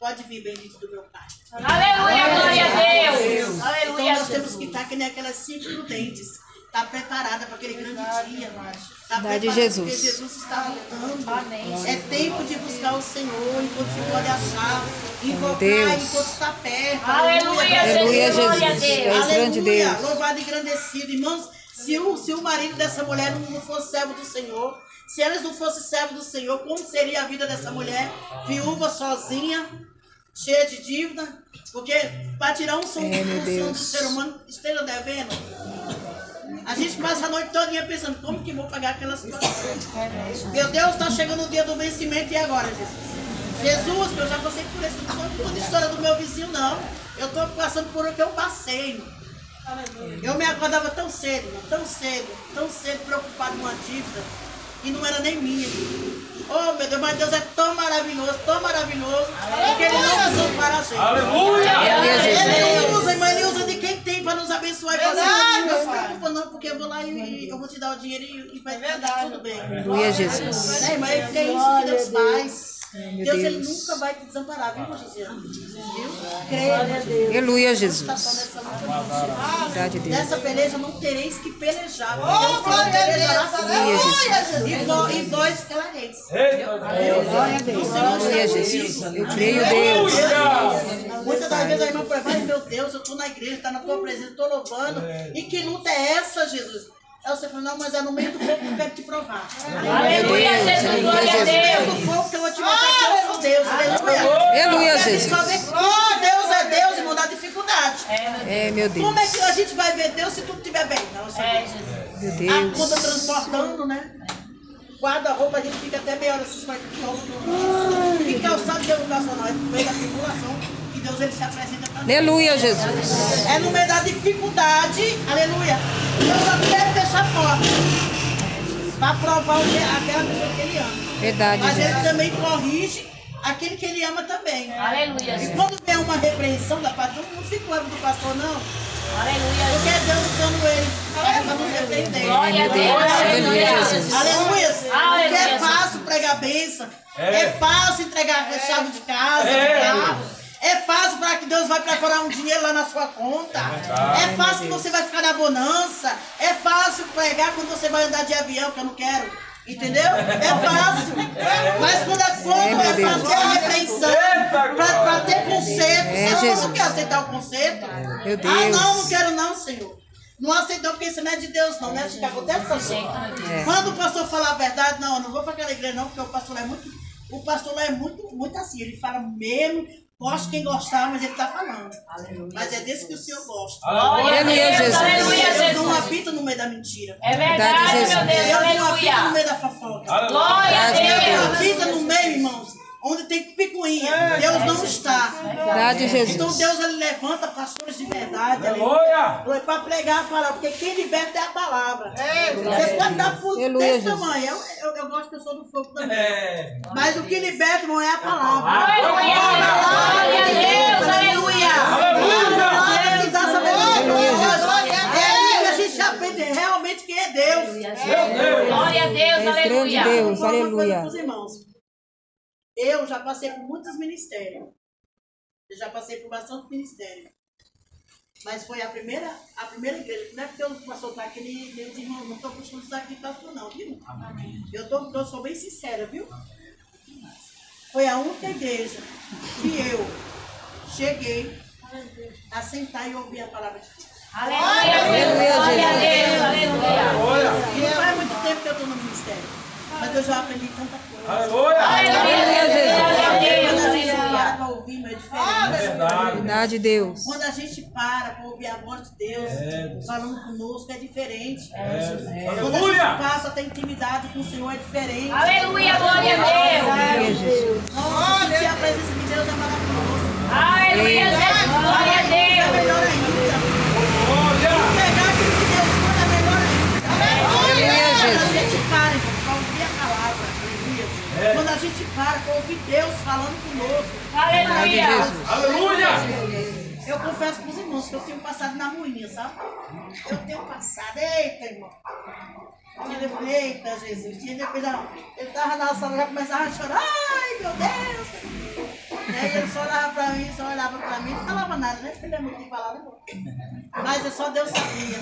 pode vir, bendito do meu Pai. Aleluia, glória a Deus. Então Aleluia, nós temos que estar que nem aquelas 5 prudentes. Estar preparada para aquele grande dia. Estar Verdade, preparada Jesus. porque Jesus está voltando. É tempo de buscar o Senhor enquanto se pode achar. Invocar Deus. enquanto está perto. Aleluia, Aleluia, glória a Jesus. Deus. Tu és grande, Aleluia. Deus. Louvado e engrandecido. Irmãos, se o marido dessa mulher não fosse servo do Senhor, se eles não fossem servos do Senhor, como seria a vida dessa mulher? Viúva, sozinha, cheia de dívida. Porque para tirar um som meu do Deus. ser humano esteja devendo, a gente passa a noite todinha pensando, como que vou pagar aquela situação? Meu Deus, está chegando o dia do vencimento e agora, Jesus? Jesus, que eu já passei por isso, não estou contando história do meu vizinho, não. Eu estou passando por o que eu passei, irmão. Eu me acordava tão cedo, irmão, tão cedo, preocupado com uma dívida, e não era nem minha. Oh, meu Deus, mas Deus é tão maravilhoso, porque Ele não usou para a gente. Aleluia. Ele não usa, irmã, Ele usa de quem tem para nos abençoar e fazer. Não se preocupa não, porque eu vou lá e eu vou te dar o dinheiro e vai dar tudo bem. Aleluia, Jesus. Né, irmã? Porque é isso que Deus faz. Meu Deus, ele Deus. nunca vai te desamparar, viu, Gisele? Viu? Creia. Aleluia, Tá Jesus. nessa luta. Verdade, Deus. Nessa peleja não tereis que pelejar. Porque Deus não pelejará por vós. E vós calareis. Aleluia, Jesus. Eu creio, Deus. Muitas das vezes a irmã fala, ai meu Deus, eu estou na igreja, está na tua presença, estou louvando. E que luta é essa, Jesus? Aí você fala, não, mas é no meio do fogo que eu quero te provar. Aleluia, Jesus. Glória a É no meio Deus. do fogo que eu vou te mostrar que eu sou Deus. Aleluia. Aleluia, Porque a gente só vê Jesus. que Deus é Deus, irmão, na dificuldade. É, meu Deus. Como é que a gente vai ver Deus se tudo estiver bem? Não, Meu a conta Deus. transportando, né? Guarda-roupa, a gente fica até meia hora se vai de roupa. E calçado de educacional é no meio da tribulação que Deus ele se apresenta para nós. Aleluia, Jesus. É no meio da dificuldade, aleluia. Deus só quer fechar a porta para provar aquela pessoa que ele ama. Verdade, Mas ele Jesus. também corrige aquele que ele ama também. Aleluia, E Jesus. quando vem uma repreensão da parte, não fica o erro do pastor, não. Aleluia, Porque é Deus usando ele para nos repreender. Glória a Deus. Aleluia, Jesus. Aleluia. Porque é Aleluia. fácil pregar bênção. É fácil entregar a chave de casa, de carro. É fácil para que Deus vai preparar um dinheiro lá na sua conta. É fácil que você vai ficar na bonança. É fácil pregar quando você vai andar de avião, que eu não quero. Entendeu? É fácil. Mas quando é para ter a repreensão, para ter conserto, Senhor, eu não quero aceitar o conserto. Meu Deus. Ah, não quero não, Senhor. Não aceitou porque isso não é de Deus, não, né? Acho que acontece assim. É. Quando o pastor falar a verdade, não, eu não vou para aquela igreja, não, porque o pastor lá é muito assim, ele fala mesmo, gosta quem gostar, mas ele está falando. Mas é desse que o Senhor gosta. Glória a Aleluia, Deus. Jesus. Aleluia, Deus não Jesus. habita no meio da mentira. É verdade, Jesus. meu Deus. Deus não habita no Aleluia. meio da fofoca. Glória a Deus Deus. habita no meio, irmãos, onde tem picuinha. Deus não está. Verdade, Então Jesus. Deus ele levanta pastores de verdade. Para pregar a palavra, porque quem liberta é a palavra. Você pode dar por Aleluia, desse Jesus. tamanho. Eu gosto que eu sou do fogo também. Mas o que liberta não é a palavra. Aleluia. Glória a Deus. Aleluia. Aleluia. Que dá sabedoria. Aleluia, É aí que a gente aprende realmente quem é Deus. Glória a Deus. És grande Aleluia. Deus. Vou falar uma coisa Aleluia. pros irmãos. Eu já passei por muitos ministérios. Eu já passei por bastante ministérios. Mas foi a primeira igreja. Não é porque eu pastor tá aqui, meus irmãos, não estou puxando isso daqui pastor não, viu? Eu sou bem sincera, viu? Foi a única igreja que eu cheguei a sentar e ouvir a palavra de Deus. Aleluia. Glória a Deus. Aleluia. E não faz muito tempo que eu estou no ministério. Mas eu já aprendi tanta coisa. Aleluia, Jesus. Glória a Deus. Quando a gente Aleluia. para para ouvir, meu, é diferente. Verdade, Deus. Quando a gente para ouvir a voz de Deus falando conosco, é diferente. Quando a gente passa a ter intimidade com o Senhor, é diferente. Aleluia. Glória a Deus. Aleluia, Jesus. Nossa, sentir a presença de Deus é maravilhoso. Aleluia, Jesus. Glória a É Deus. melhor ainda. Pegar aquilo que Deus manda é melhor ainda. Aleluia, Quando a Jesus. gente para, irmão, para ouvir a palavra, aleluia. Quando a gente para ouvir Deus falando conosco, Aleluia. eu confesso para os irmãos que eu tenho passado na moinha, sabe? Eu tenho passado, eita, irmão. Eita, Jesus. Depois ele estava na sala, já começava a chorar. Ai, meu Deus. Aí ele só olhava para mim, não falava nada, né? Porque ele é muito de falar, não. Mas só Deus sabia.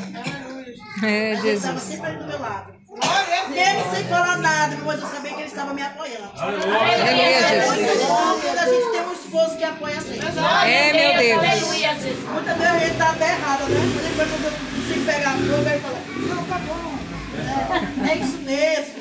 É, Mas ele estava Jesus. sempre ali do meu lado. Mesmo sem falar nada, mas eu sabia que ele estava me apoiando. Aleluia, Jesus. Muito bom quando a gente tem um esposo que apoia a gente. É, meu Deus. Aleluia, Jesus. Muitas vezes a gente está até errado, né? Depois quando eu se pegar fogo, aí fala, não, tá bom. É isso mesmo.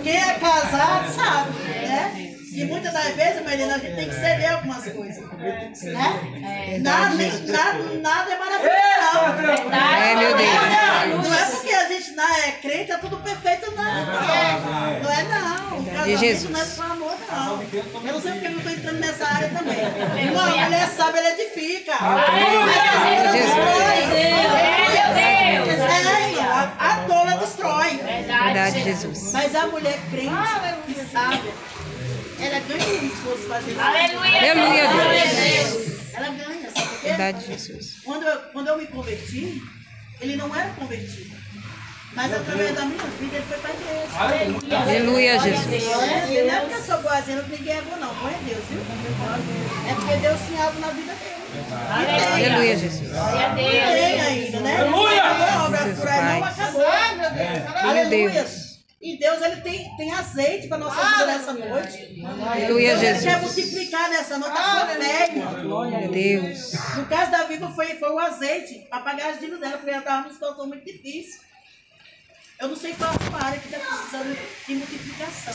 Quem é casado sabe, né? E muitas das vezes, Marilena, a gente tem que ceder algumas coisas. Né? Nada é maravilhoso, não. É, meu Deus. Não é porque a gente não é crente, é tudo perfeito, não. Não é, não. O casamento Jesus. não é por amor, não. Eu não sei porque eu não estou entrando nessa área também. Uma mulher sabe, ela edifica. A tola destrói. Verdade, Jesus. Mas a mulher crente que sabe, ela ganha o esforço fazendo. Aleluia, Deus. Ela ganha, sabe por quê? Verdade, Jesus. Quando eu me converti, Ele não era convertido. Mas através da minha vida ele foi para a igreja. Aleluia, Jesus. Não é porque eu sou boazinha, não ninguém é bom não. Bom é Deus, viu? É porque Deus tinha algo na vida dele. Aleluia, Jesus. Tem ainda, né? A obra por aí não acabou. Aleluia. E Deus, ele tem azeite para nossa vida nessa noite. Aleluia, Deus, ele quer Jesus. multiplicar nessa noite a sua fé, irmão. Meu Deus. No caso da Viva foi o azeite para pagar as dívidas dela, porque ela estava numa situação muito difícil. Eu não sei qual a área que está precisando de multiplicação.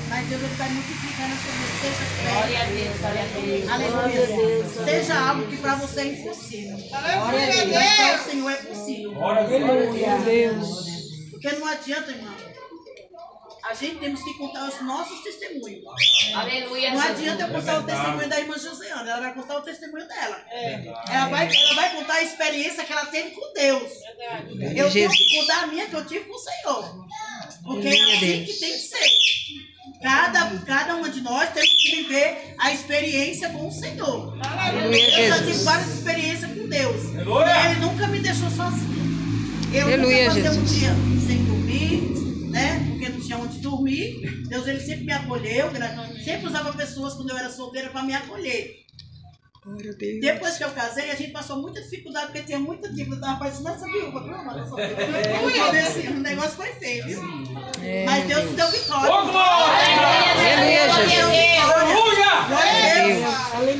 Mas Deus vai multiplicar na sua vida. Seja fé. Glória a Deus, glória a Deus. Aleluia. Seja algo que para você é impossível. Mas para o Senhor é possível. Glória a Deus. Porque não adianta, irmão. A gente temos que contar os nossos testemunhos. Aleluia. Não adianta eu contar o testemunho da irmã Josiana. Ela vai contar o testemunho dela. Ela vai contar a experiência que ela teve com Deus. Eu tenho que contar a minha que eu tive com o Senhor. Porque é assim que tem que ser. Cada uma de nós temos que viver a experiência com o Senhor. Eu já tive várias experiências com Deus. E Ele nunca me deixou sozinho. Eu nunca passei um dia sem dormir, né? Porque não tinha onde dormir. Deus, ele sempre me acolheu. Sempre usava pessoas quando eu era solteira para me acolher. Depois que eu casei, a gente passou muita dificuldade, porque tinha muita dívida. Eu estava parecendo essa viúva, o negócio foi feio, viu? Mas Deus nos deu vitória. Aleluia, Jesus.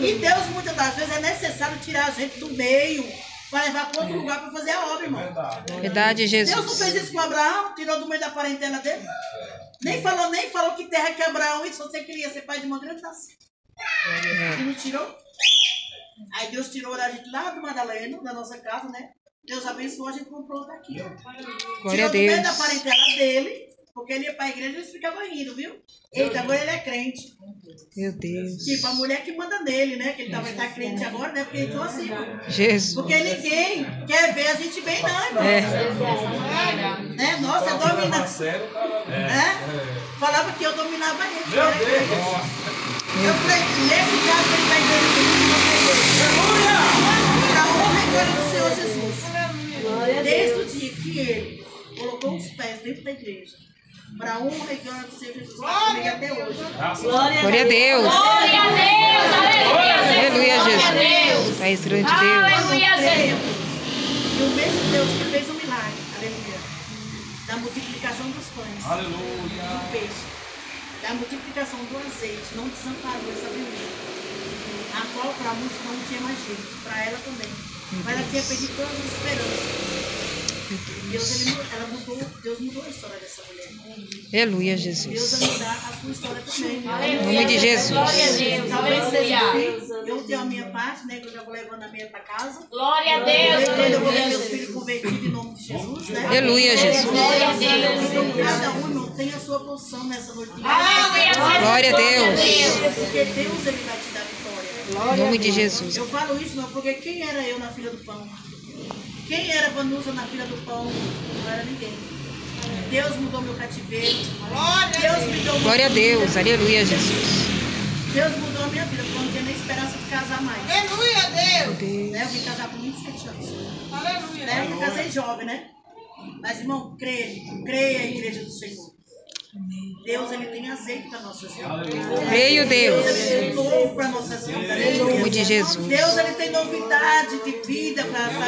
E Deus, muitas das vezes, é necessário tirar a gente do meio para levar para outro lugar para fazer a obra, irmão. Verdade, Jesus. Deus não fez isso com Abraão, tirou do meio da parentela dele. Nem falou que terra que Abraão, e se você queria ser pai de uma grande nação. E não tirou? Aí Deus tirou a gente lá do Madalena, da nossa casa, né? Deus abençoou, a gente comprou daqui. Glória a Tirou do meio Deus. da parentela dele, porque ele ia para a igreja e eles ficavam rindo, viu? Eita, agora ele é crente. Meu Deus. Tipo, a mulher que manda nele, né? Que ele vai estar crente agora, né? Porque ele falou assim, Jesus. porque ninguém quer ver a gente bem, não, irmão. Né? Nossa, eu dominava. Falava que eu dominava ele. Eu falei, nesse caso ele vai ver para a honra e glória do Senhor Jesus. Desde o dia que ele colocou os pés dentro da igreja, para a honra e glória do Senhor Jesus, comigo até hoje. Glória a Deus. Glória a Deus, Aleluia, Deus. Jesus. Pai grande Deus. Aleluia, Deus. E o mesmo Deus que fez um milagre, aleluia, da multiplicação dos pães, do peixe, da multiplicação do azeite, não desamparou essa mulher, a qual para muitos não tinha mais jeito, para ela também. Mas ela tinha perdido todas as esperanças. Deus mudou a história dessa mulher. Aleluia, Deus Jesus. vai mudar a sua história também. Em nome de Jesus. Glória a Deus. Talvez seja Aleluia. assim, eu tenho a minha parte, né? Que eu já vou levando a minha para casa. Glória a Deus. Eu vou ver meus filhos convertidos em nome de Jesus, né? Aleluia, Jesus. Glória a Deus. Então, cada um, irmão, tem a sua posição nessa noite. Glória a Deus. Porque Deus, ele vai te dar vitória. Em nome de Jesus. Eu falo isso não, porque quem era eu na fila do pão? Quem era Vanusa na fila do pão? Não era ninguém. Deus mudou meu cativeiro. Deus me deu Glória a Deus. Aleluia, Jesus. Deus mudou a minha vida, porque eu não tinha nem esperança de casar mais. Aleluia, Deus. Né? Eu vim casar com 27 anos. Aleluia. Né? Eu me casei jovem, né? Mas, irmão, creia a igreja do Senhor. Deus, ele tem azeite para nossas vidas. Creio, Deus. Deus, ele tem novo para nossas vidas. Em nome de Jesus. Deus, ele tem novidade de vida para nós.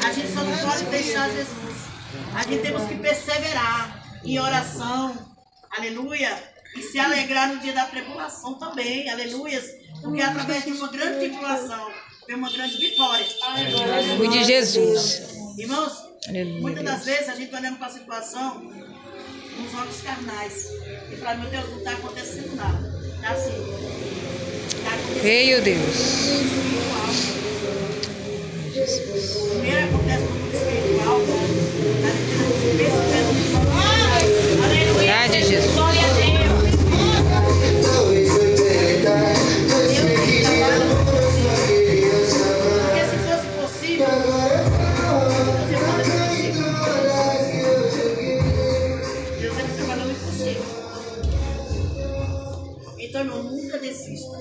A gente só não pode deixar Jesus. A gente temos que perseverar em oração. Aleluia. E se alegrar no dia da tribulação também. Aleluia. Porque através de uma grande tribulação vem uma grande vitória. Em nome de Jesus. Irmãos, Aleluia, muitas das Deus. vezes a gente olhando para a situação com os olhos carnais e fala, meu Deus, não está acontecendo nada. Está assim. Está acontecendo. Creio, Deus. Primeiro acontece no mundo espiritual, na literatura, aleluia. Verdade, Jesus. Glória a Deus. Porque se fosse possível, Deus ele trabalhou o impossível. Então, irmão, nunca desista.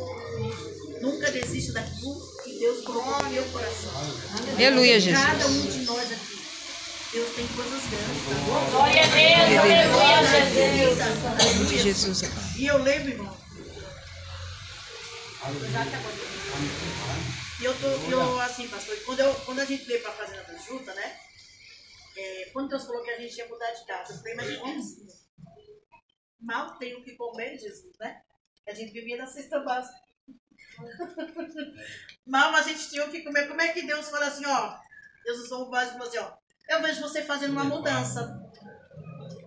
Nunca desista daquilo que Deus colocou no meu coração. Aleluia, Jesus. Cada um de nós aqui, Deus tem coisas grandes. Tá? Glória a Deus, aleluia, Jesus. Em nome de Jesus. E eu lembro, irmão. E eu assim, pastor, quando a gente veio para a Fazenda da Juta, né? Quando Deus falou que a gente ia mudar de casa, eu falei, mas como assim? Mal tem o que comer, Jesus, né? A gente vivia na cesta básica. Mal a gente tinha o que comer. Como é que Deus fala assim, ó? Deus usou o básico e falou assim, ó. Eu vejo você fazendo uma mudança.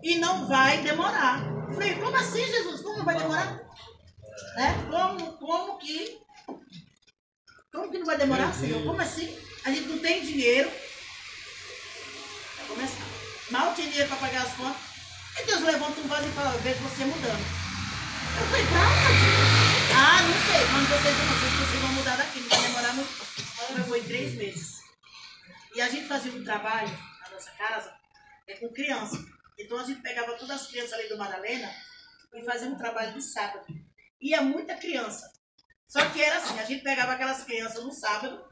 E não vai demorar. Eu falei, como assim, Jesus? Como não vai demorar? Né? Como que não vai demorar, Senhor? Como assim? A gente não tem dinheiro. Vai começar. Mal tinha dinheiro para pagar as contas. E Deus levanta um vaso e fala, eu vejo você mudando. Eu falei, pra onde? Ah, não sei. Quando vocês vão mudar daqui, não vai demorar muito. Foi 3 meses. E a gente fazia um trabalho na nossa casa com criança. Então a gente pegava todas as crianças ali do Madalena e fazia um trabalho de sábado. Ia muita criança. Só que era assim, a gente pegava aquelas crianças no sábado,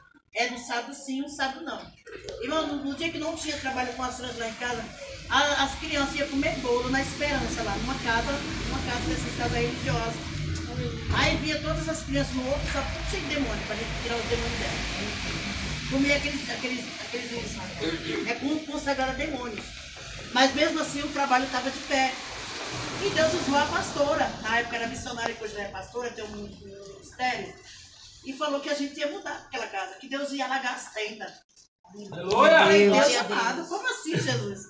no sábado sim, no sábado não. E no dia que não tinha trabalho com as crianças lá em casa, as crianças iam comer bolo na Esperança lá, numa casa dessas casas religiosas. Aí via todas as crianças no outro, só tudo cheio de demônio, pra gente tirar os demônios dela. Comia aqueles como consagrar a demônios. Mas mesmo assim o trabalho estava de pé. E Deus usou a pastora, na época era missionária, depois já é pastora, tem um ministério, e falou que a gente ia mudar aquela casa, que Deus ia alagar as tendas. Aleluia! Deus amado, como assim, Jesus?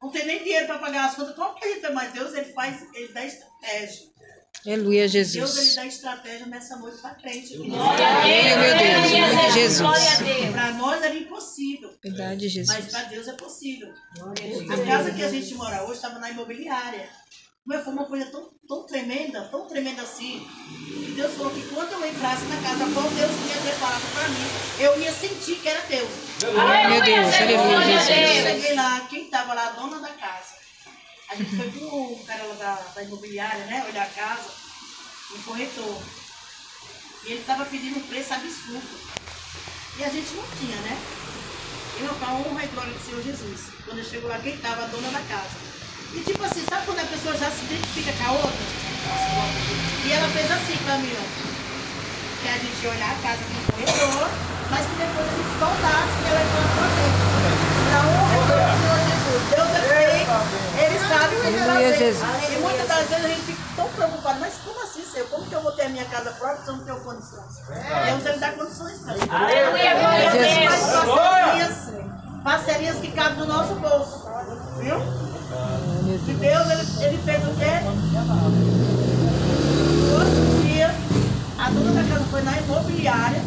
Não tem nem dinheiro para pagar as contas, como que a gente vai? Mas Deus, ele dá estratégia. Aleluia, Deus, ele Jesus. dá estratégia nessa noite para crente. Amém, meu Deus. Em nome de Jesus. Para nós era impossível. Verdade, Mas Jesus. para Deus é possível. A casa que a gente mora hoje estava na imobiliária. Mas foi uma coisa tão tremenda assim, que Deus falou que quando eu entrasse na casa, qual Deus tinha preparado para mim, eu ia sentir que era Deus. Meu Deus, aleluia, Eu Jesus. cheguei lá, quem estava lá, a dona da casa. A gente foi com o cara lá da imobiliária, né, olhar a casa, um corretor. E ele estava pedindo um preço absurdo. E a gente não tinha, né? E meu pai, honra e glória do Senhor Jesus. Quando eu chego lá, quem estava? A dona da casa. E tipo assim, sabe quando a pessoa já se identifica com a outra? E ela fez assim pra mim, ó. Que a gente ia olhar a casa com o corretor, mas que depois a gente voltasse e ela ia falar pra gente. Pra honra e glória do Senhor Jesus. Deus é feito, Ele sabe o que Ele Aleluia, fazer. Jesus. E muitas das vezes a gente fica tão preocupado, mas como assim, Senhor? Como que eu vou ter a minha casa própria se eu não tenho condições? Deus, Ele dá condições pra gente. Aleluia, glória a Deus. Parcerias que cabem no nosso bolso. Viu? E Deus, ele fez o quê? No outro dia, a dona da casa foi na imobiliária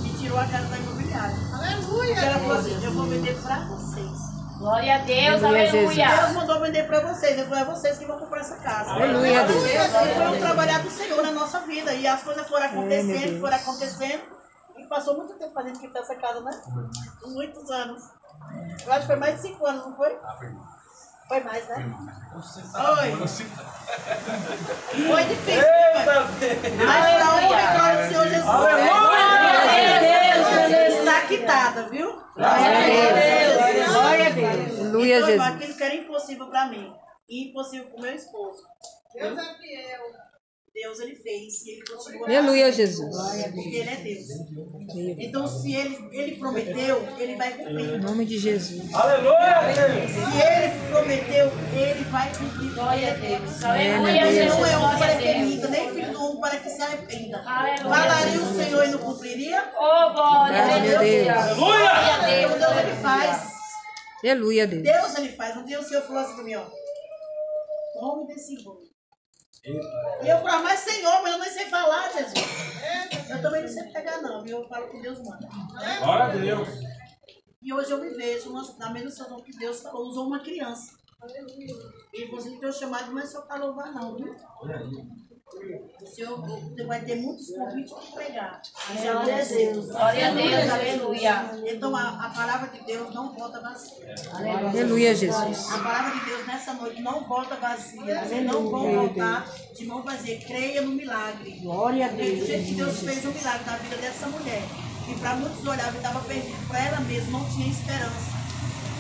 e tirou a casa da imobiliária. Aleluia! E ela falou assim, eu vou vender para vocês. Glória a Deus, Aleluia, aleluia. Deus mandou vender para vocês, ele falou, é vocês que vão comprar essa casa. Aleluia, Deus. E foi um trabalhar do Senhor na nossa vida. E as coisas foram acontecendo, E passou muito tempo pra gente quitar essa casa, né? Muitos anos. Eu acho que foi mais de 5 anos, não foi? Foi mais, né? Foi. Foi difícil, mas pra honra e glória do Senhor Jesus. Está quitada, viu? Glória a Deus. Glória a Deus. Aleluia, Jesus. Aquilo que era impossível pra mim e impossível pro meu esposo. Deus é fiel. Deus, ele fez e ele continua. Aleluia, Jesus. Porque ele é Deus. Então, se ele prometeu, ele vai cumprir. Em nome de Jesus. Aleluia! Se ele prometeu, ele vai cumprir. Glória a Deus. Aleluia, Ele Aleluia, não é homem para glória a que Deus. minta, nem filho do homem para que se arrependa. Aleluia. Falaria o Senhor e não cumpriria? Oh, glória a Meu Deus. Deus. Glória a Então, Deus. Deus, ele faz. Aleluia, Deus. Deus, ele faz. Um dia o Senhor falou assim para mim, ó. Come desse bolo. E eu falava, mas Senhor, mas eu não sei falar, Jesus. Eu também não sei pegar, não, viu? Eu falo que Deus manda. Glória a Deus. E hoje eu me vejo na mesma situação que Deus falou, usou uma criança. E você não tem o chamado, não é só para louvar, não, viu? O Senhor você vai ter muitos convites para pregar. Glória a Deus. Glória a Deus, aleluia. Então a palavra de Deus não volta vazia. Aleluia, Jesus. A palavra de Deus nessa noite não volta vazia. Vocês não vão voltar de mão vazia. Creia no milagre. Glória a Deus. Do jeito que Deus fez um milagre na vida dessa mulher. que para muitos olhavam e estava perdido, para ela mesma não tinha esperança.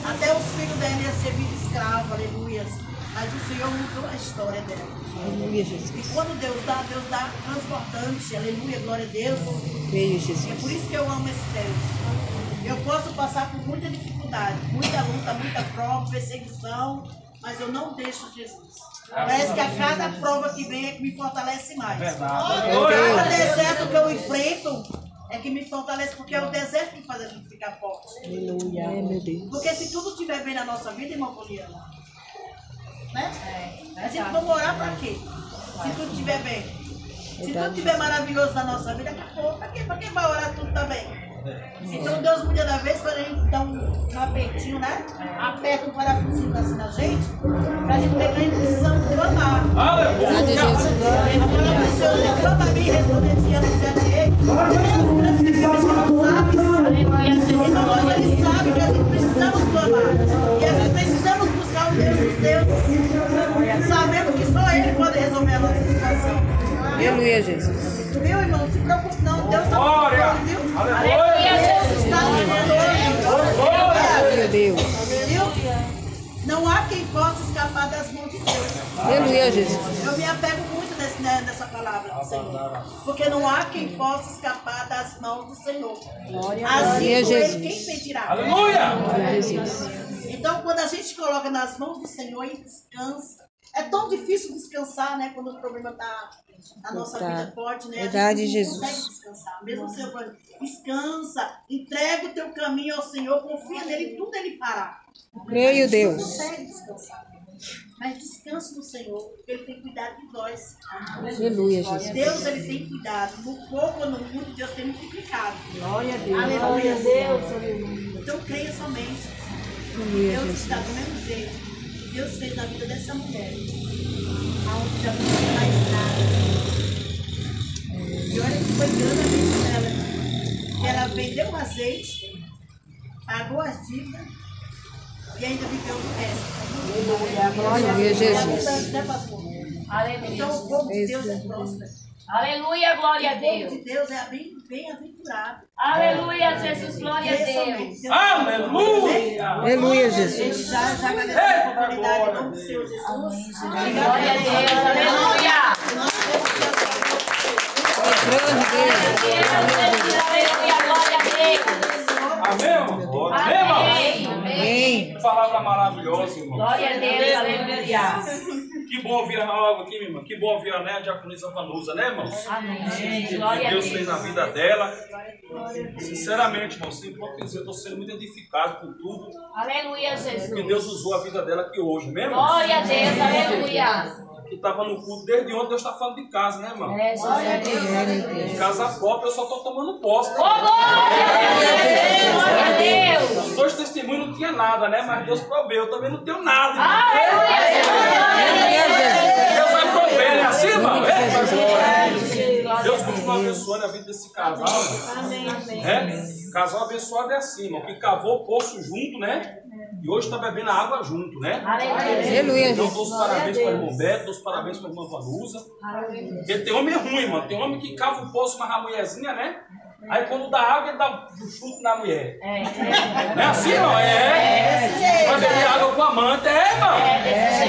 Até os filhos dela iam ser vida escravo, aleluia. Mas o Senhor mudou a história dela. Aleluia, Jesus. E quando Deus dá transportante, aleluia, glória a Deus. Creio, Jesus. É por isso que eu amo esse Deus. Eu posso passar por muita dificuldade, muita luta, muita prova, perseguição, mas eu não deixo Jesus. Parece que a cada prova que vem é que me fortalece mais. Cada deserto que eu enfrento é que me fortalece, porque é o deserto que faz a gente ficar forte. Aleluia. Meu Deus. Porque se tudo estiver bem na nossa vida, irmão Poliana, né? A gente vai morar para quê? Se tudo estiver bem. Se tudo estiver maravilhoso na nossa vida, acabou. Para quem vai orar tudo também? Então Deus muitas das vezes, quando a gente dá um apertinho, né? Aperta um parafusinho assim na gente, para a gente ver que a gente precisa clamar. Aleluia, Jesus. O Senhor clama a mim, respondendo a ele. Então hoje ele sabe que a gente precisamos clamar. E a gente precisamos buscar o Deus dos deuses. Sabemos que só ele pode resolver a nossa situação. Aleluia, Jesus. Viu, irmão? Não se preocupe não. Deus está falando, viu? Deus está falando. Meu Deus. Viu? Não há quem possa escapar das mãos de Deus. Aleluia, Jesus. Eu me apego muito nessa palavra do Senhor. Porque não há quem possa escapar das mãos do Senhor. Assim ele, quem impedirá? Aleluia! Jesus. Então, quando a gente coloca nas mãos do Senhor e descansa, é tão difícil descansar, né? Quando o problema está na nossa vida forte, né? Verdade, a gente não Jesus. consegue descansar. Mesmo o Senhor falando, descansa, entrega o teu caminho ao Senhor, confia nele, tudo ele fará. Creio, Não Deus. consegue descansar. Mas descanse no Senhor, porque ele tem cuidado de nós. Aleluia, Jesus. Deus, ele tem cuidado. No pouco ou no muito, Deus tem multiplicado. Glória a Deus. Aleluia, Deus. Então creia somente. Aleluia, Deus Jesus. está do mesmo jeito. Deus fez na vida dessa mulher, aonde já não tinha mais nada. E olha que foi grande a vida dela. Ela vendeu o azeite, pagou as dívidas e ainda viveu do resto. Aleluia, Jesus. Né, pastor? Aleluia. Então o povo de Deus é próspero. Aleluia, glória a O povo Deus. de Deus é bem-aventurado. Aleluia, Jesus, glória a Deus. Aleluia! Aleluia, Jesus. Já agradeceu a oportunidade em nome do Senhor Jesus. Glória a Deus, aleluia. Aleluia, glória a Deus. Amém, irmão? Amém, irmão? Amém. Que palavra maravilhosa, irmão. Glória a Deus, aleluia. Que bom ouvir algo aqui, minha irmã. Que bom ouvir a diaconisa Vanusa, né, irmão? Amém. Que Glória a Deus Deus. fez na vida dela. Sinceramente, irmão, sem hipocrisia, eu estou sendo muito edificado por tudo Aleluia, que Jesus. Deus usou a vida dela aqui hoje, né, irmão? Glória a Deus, aleluia. Que estava no culto desde ontem, Deus está falando de casa, né, irmão? É, glória a Deus. De casa própria, eu só estou tomando posse. Oh, glória a Deus. Os dois testemunhos não tinha nada, né? Mas Deus proveu. Eu também não tenho nada, irmão. Aleluia. Deus vai prover, né? Assim, irmão? Deus continua abençoando a vida desse casal. Né? Casal abençoado é assim, irmão. Que cavou o poço junto, né? E hoje está bebendo a água junto, né? Aleluia, Então, Jesus. dou os parabéns para o irmão Beto, dou os parabéns para a irmã Vanusa. Porque tem homem ruim, mano. Tem homem que cava o poço, mas a mulherzinha, né? Aí quando dá água, ele dá um chute na mulher. Não é assim, irmão? Vai beber água com amante, irmão?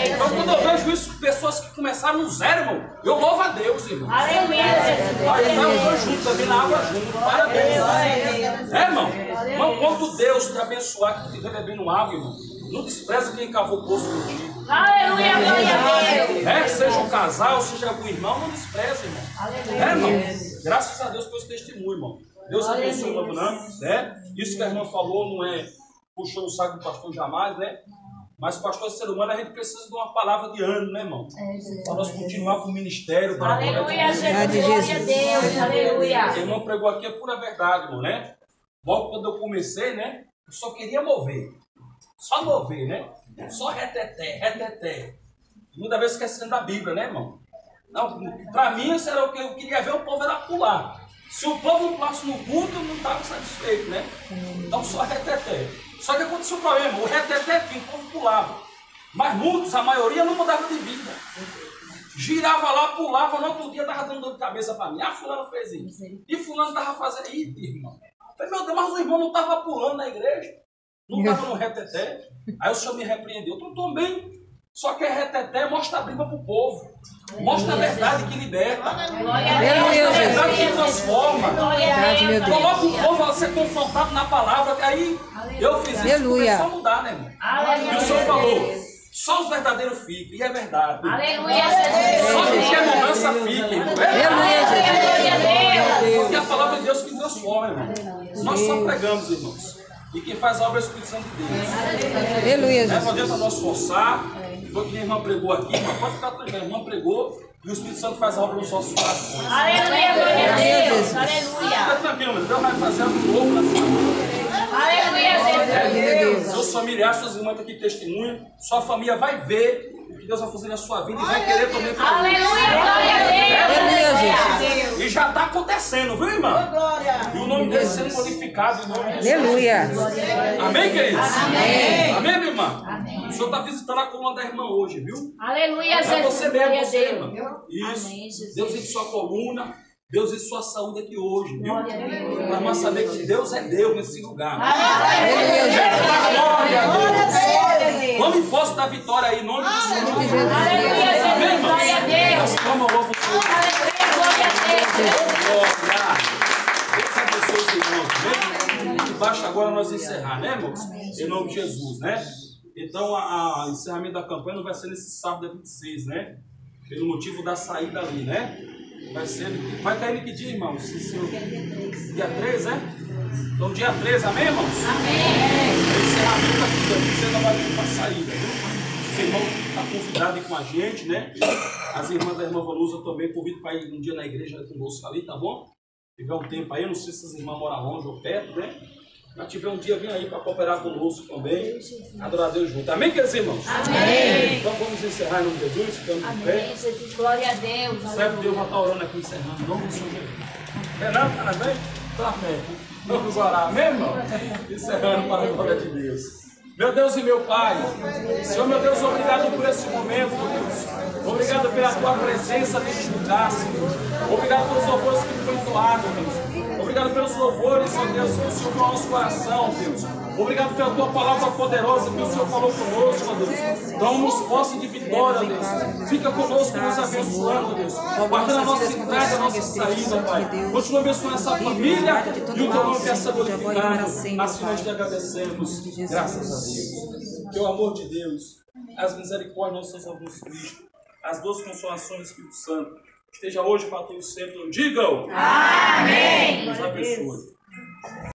Então, quando eu vejo isso, pessoas que começaram no zero, irmão, eu louvo a Deus, irmão. Aleluia, Jesus. Aí tá os dois juntos, bebendo água junto. Parabéns. Irmão? Irmão, quando Deus te abençoar que tu estiver bebendo água, irmão, não despreza quem cavou o poço contigo. Aleluia, glória a Deus. Seja um casal, seja algum irmão, não despreza, irmão. Irmão? Graças a Deus por esse testemunho, irmão. Deus abençoe o novo nome, né? Isso que a irmã falou não é puxando o saco do pastor jamais, né? Mas pastor ser humano, a gente precisa de uma palavra de ânimo, né, irmão? Para nós continuar com o ministério. Para Aleluia, Jesus, glória a Deus. Aleluia. O irmão pregou aqui a pura verdade, irmão, né? Logo quando eu comecei, né? Eu só queria mover. Só mover, né? Só reteté. Muitas vezes esquecendo da Bíblia, né, irmão? Não, para mim, isso era o que eu queria ver, o povo era pular. Se o povo não pulasse no culto, eu não estava satisfeito, né? Então só reteté. Só que aconteceu um problema, o reteté tinha, o povo pulava. Mas muitos, a maioria, não mudava de vida. Girava lá, pulava, no outro dia estava dando dor de cabeça para mim. Ah, fulano fez isso. E fulano estava fazendo isso, irmão. Falei, meu Deus, mas o irmão não estava pulando na igreja. Não estava no reteté. Aí o senhor me repreendeu. Eu estou bem. Só que reteté mostra a Bíblia para o povo. Mostra a verdade que liberta. Mostra a verdade que transforma. Coloca o povo a ser confrontado na palavra. Aí eu fiz isso, começou a mudar, né, irmão? E o senhor falou, só os verdadeiros ficam. E é verdade. Só quem quer mudança fica, irmão. Porque a palavra de Deus que transforma, irmão. Nós só pregamos, irmãos. E quem faz a obra é o Espírito Santo de Deus. Aleluia, Jesus. Não adianta nós forçar. Foi que a irmã pregou aqui, mas pode ficar tranquilo. A irmã pregou e o Espírito Santo faz a obra nos nossos corações. Aleluia, glória a Deus. Aleluia. Fica tranquilo, mas Deus vai fazer algo novo na sua vida. Aleluia, Deus. Seus familiares, suas irmãs estão aqui testemunham. Sua família vai ver o que Deus vai fazer na sua vida e vai querer também fazer. Aleluia, glória a Deus. E já está acontecendo, viu, irmã? E o nome dele sendo glorificado em nome de Jesus. Aleluia. Amém, queridos? Amém. Amém, minha irmã? Amém. O senhor está visitando a coluna da irmã hoje, viu? Aleluia, É Jesus. você mesmo, Glória a você, Deus. irmã. Isso. Amém, Jesus. Deus em sua coluna. Deus em sua saúde aqui hoje, viu? Glória a Deus. Para irmã saber que Deus é Deus nesse lugar. Aleluia, Glória a Deus. Deus. Vamos em posse da vitória aí, em nome de Jesus. Aleluia, Amém, Jesus. Glória a Deus. Vamos louvar o Senhor. Aleluia, glória a Deus. Glória. Deus abençoe os irmãos, né? E basta agora nós encerrar, né, irmãos? Em nome de Jesus, né? Então, o encerramento da campanha não vai ser nesse sábado, dia 26, né? Pelo motivo da saída ali, né? Vai cair no que dia, irmãos? Dia 3, é? Então, dia 13, amém, irmãos? Amém. O encerramento aqui, dia 26 não vai vir para a saída, viu? Os irmãos estão convidados aí com a gente, né? As irmãs da irmã Vanusa também convidam para ir um dia na igreja conosco ali, tá bom? Se tiver um tempo aí, eu não sei se as irmãs moram longe ou perto, né? Mas tiver um dia, vem aí para cooperar conosco também. Adorar a Deus junto. Amém, queridos irmãos? Amém. Então vamos encerrar em nome de Jesus, ficando de pé. Amém, Jesus. Glória a Deus. Serve Deus vai estar orando aqui, encerrando. Em nome do Senhor Jesus. Renato, tá bem? Tá bem. Vamos orar, amém, irmão? Encerrando para a glória de Deus. Meu Deus e meu Pai, Senhor, meu Deus, obrigado por esse momento, Deus. Obrigado pela tua presença neste lugar, Senhor. Obrigado pelos louvores que foi doado, Deus. Obrigado pelos louvores, ó Deus, que o Senhor falou no nosso coração, Deus. Obrigado pela tua palavra poderosa que o Senhor falou conosco, ó Deus. Dá-nos posse de vitória, Deus. Fica conosco, nos abençoando, Deus. Guardando a nossa entrada, a nossa saída, Pai. Continua abençoando essa família e o teu nome quer ser glorificado. Assim nós te agradecemos. Graças a Deus. Que o amor de Deus, as misericórdias de nosso Jesus Cristo, as duas consolações do Espírito Santo, esteja hoje para todos sempre. Digam! Amém! Deus abençoe.